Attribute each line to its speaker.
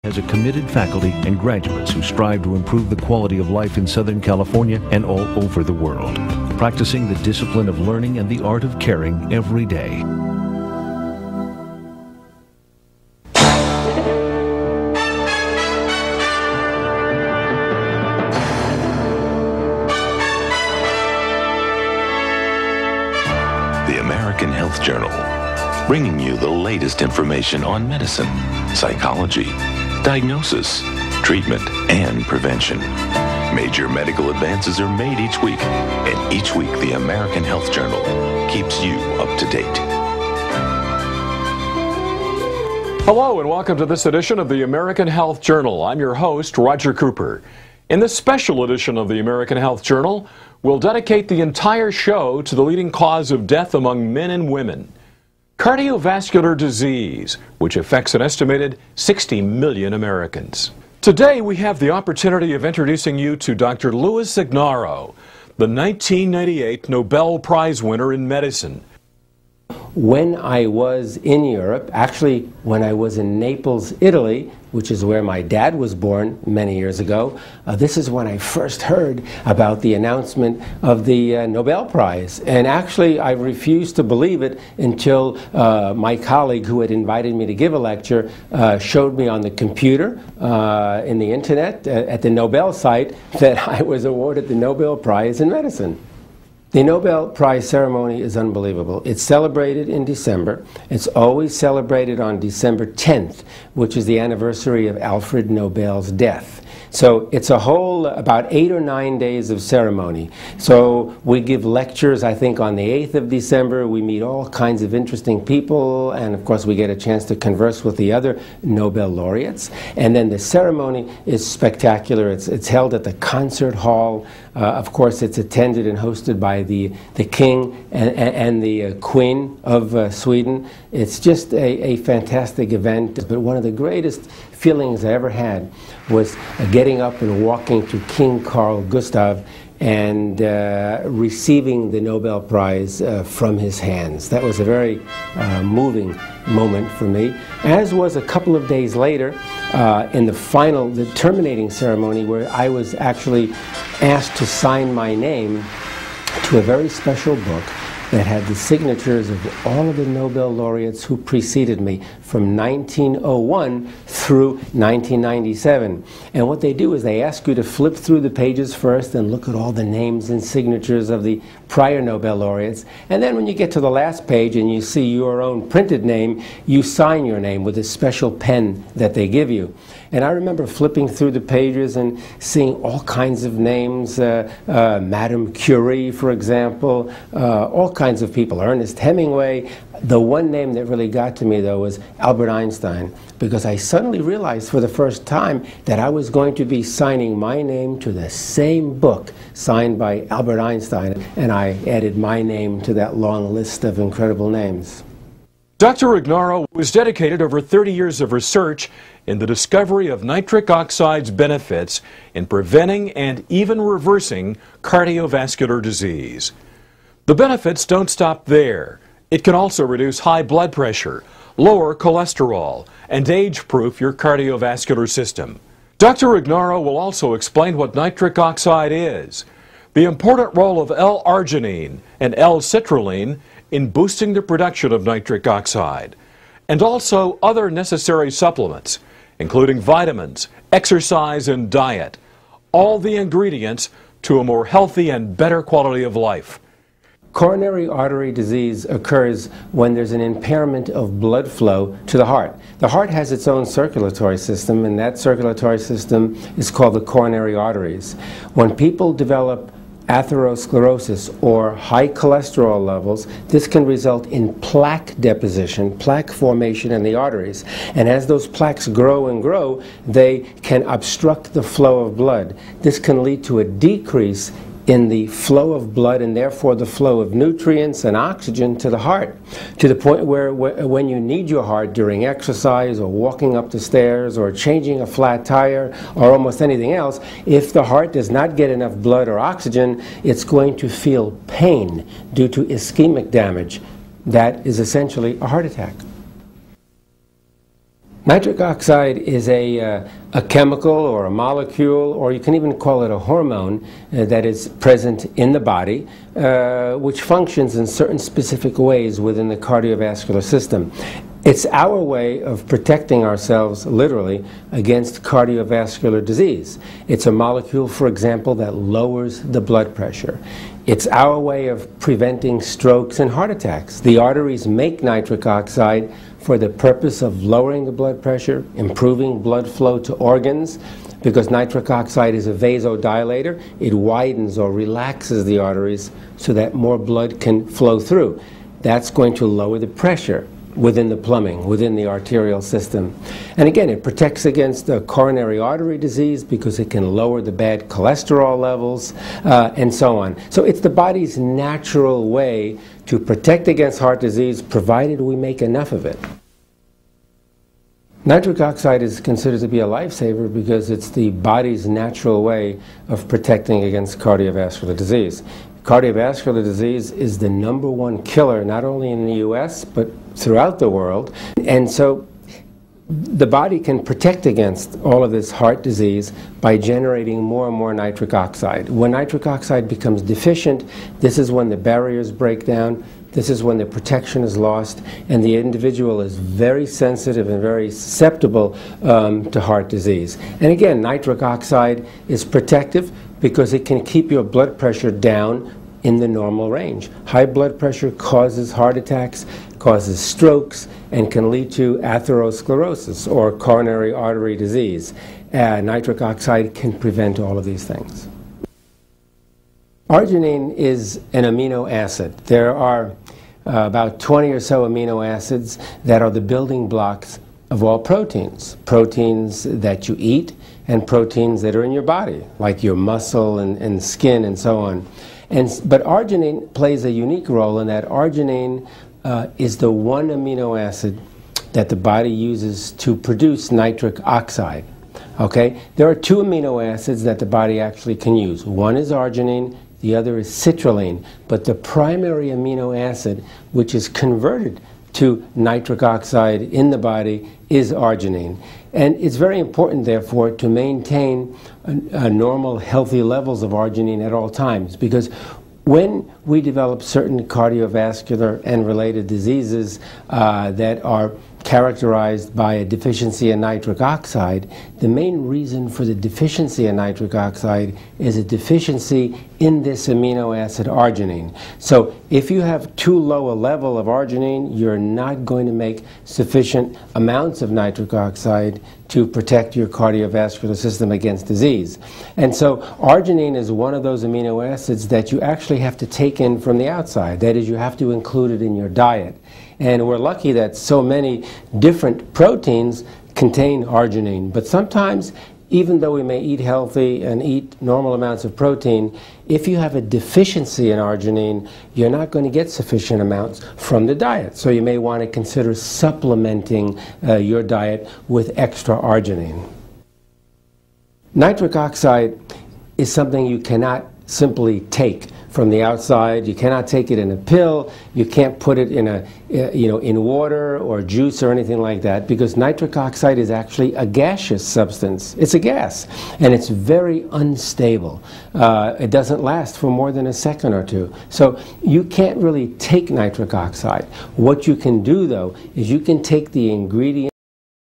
Speaker 1: has a committed faculty and graduates who strive to improve the quality of life in Southern California and all over the world, practicing the discipline of learning and the art of caring every day.
Speaker 2: The American Health Journal, bringing you the latest information on medicine, psychology, diagnosis, treatment, and prevention. Major medical advances are made each week, and each week the American Health Journal keeps you up to date.
Speaker 3: Hello and welcome to this edition of the American Health Journal. I'm your host, Roger Cooper. In this special edition of the American Health Journal, we'll dedicate the entire show to the leading cause of death among men and women: cardiovascular disease, which affects an estimated 60 million Americans. Today we have the opportunity of introducing you to Dr. Louis Ignarro, the 1998 Nobel Prize winner in medicine.
Speaker 4: When I was in Europe, actually when I was in Naples, Italy, which is where my dad was born many years ago, this is when I first heard about the announcement of the Nobel Prize. And actually, I refused to believe it until my colleague who had invited me to give a lecture showed me on the computer, in the internet, at the Nobel site, that I was awarded the Nobel Prize in medicine. The Nobel Prize ceremony is unbelievable. It's celebrated in December. It's always celebrated on December 10th, which is the anniversary of Alfred Nobel's death. So it's a whole about 8 or 9 days of ceremony. So we give lectures, I think, on the 8th of December. We meet all kinds of interesting people, and of course we get a chance to converse with the other Nobel laureates. And then the ceremony is spectacular. It's held at the concert hall. Of course, it's attended and hosted by the king and the queen of Sweden. It's just a fantastic event. But one of the greatest feelings I ever had was getting up and walking to King Carl Gustav and receiving the Nobel Prize from his hands. That was a very moving moment for me, as was a couple of days later in the terminating ceremony, where I was actually asked to sign my name to a very special book that had the signatures of all of the Nobel laureates who preceded me from 1901 through 1997. And what they do is they ask you to flip through the pages first and look at all the names and signatures of the prior Nobel laureates. And then when you get to the last page and you see your own printed name, you sign your name with a special pen that they give you. And I remember flipping through the pages and seeing all kinds of names, Madame Curie, for example, all kinds of people, Ernest Hemingway. The one name that really got to me, though, was Albert Einstein, because I suddenly realized for the first time that I was going to be signing my name to the same book signed by Albert Einstein, and I added my name to that long list of incredible names.
Speaker 3: Dr. Ignarro was dedicated over 30 years of research in the discovery of nitric oxide's benefits in preventing and even reversing cardiovascular disease. The benefits don't stop there. It can also reduce high blood pressure, lower cholesterol, and age-proof your cardiovascular system. Dr. Ignarro will also explain what nitric oxide is, the important role of L-arginine and L-citrulline in boosting the production of nitric oxide, and also other necessary supplements, including vitamins, exercise, and diet, all the ingredients to a more healthy and better quality of life.
Speaker 4: Coronary artery disease occurs when there's an impairment of blood flow to the heart. The heart has its own circulatory system, and that circulatory system is called the coronary arteries. When people develop atherosclerosis or high cholesterol levels, this can result in plaque deposition, plaque formation in the arteries. And as those plaques grow and grow, they can obstruct the flow of blood. This can lead to a decrease in the flow of blood and therefore the flow of nutrients and oxygen to the heart, to the point where when you need your heart during exercise or walking up the stairs or changing a flat tire or almost anything else, if the heart does not get enough blood or oxygen, it's going to feel pain due to ischemic damage. That is essentially a heart attack. Nitric oxide is a chemical or a molecule, or you can even call it a hormone that is present in the body, which functions in certain specific ways within the cardiovascular system. It's our way of protecting ourselves, literally, against cardiovascular disease. It's a molecule, for example, that lowers the blood pressure. It's our way of preventing strokes and heart attacks. The arteries make nitric oxide for the purpose of lowering the blood pressure, improving blood flow to organs, because nitric oxide is a vasodilator. It widens or relaxes the arteries so that more blood can flow through. That's going to lower the pressure within the plumbing, within the arterial system. And again, it protects against coronary artery disease because it can lower the bad cholesterol levels, and so on. So it's the body's natural way to protect against heart disease, provided we make enough of it. Nitric oxide is considered to be a lifesaver because it's the body's natural way of protecting against cardiovascular disease. Cardiovascular disease is the #1 killer, not only in the US, but throughout the world. And so the body can protect against all of this heart disease by generating more and more nitric oxide. When nitric oxide becomes deficient, this is when the barriers break down, this is when the protection is lost, and the individual is very sensitive and very susceptible to heart disease. And again, nitric oxide is protective because it can keep your blood pressure down in the normal range. High blood pressure causes heart attacks, causes strokes, and can lead to atherosclerosis or coronary artery disease. Nitric oxide can prevent all of these things. Arginine is an amino acid. There are about 20 or so amino acids that are the building blocks of all proteins. Proteins that you eat and proteins that are in your body, like your muscle and skin and so on. But arginine plays a unique role in that arginine is the one amino acid that the body uses to produce nitric oxide. Okay? There are two amino acids that the body actually can use. One is arginine, the other is citrulline. But the primary amino acid, which is converted to nitric oxide in the body, is arginine. And it's very important, therefore, to maintain normal, healthy levels of arginine at all times, because when we develop certain cardiovascular and related diseases that are characterized by a deficiency in nitric oxide, the main reason for the deficiency in nitric oxide is a deficiency in this amino acid arginine. So if you have too low a level of arginine, you're not going to make sufficient amounts of nitric oxide to protect your cardiovascular system against disease. And so arginine is one of those amino acids that you actually have to take in from the outside. That is, you have to include it in your diet. And we're lucky that so many different proteins contain arginine. But sometimes, even though we may eat healthy and eat normal amounts of protein, if you have a deficiency in arginine, you're not going to get sufficient amounts from the diet. So you may want to consider supplementing your diet with extra arginine. Nitric oxide is something you cannot simply take from the outside. You cannot take it in a pill. You can't put it in in water or juice or anything like that, because nitric oxide is actually a gaseous substance. It's a gas, and it's very unstable. It doesn't last for more than a second or two. So you can't really take nitric oxide. What you can do, though, is you can take the ingredient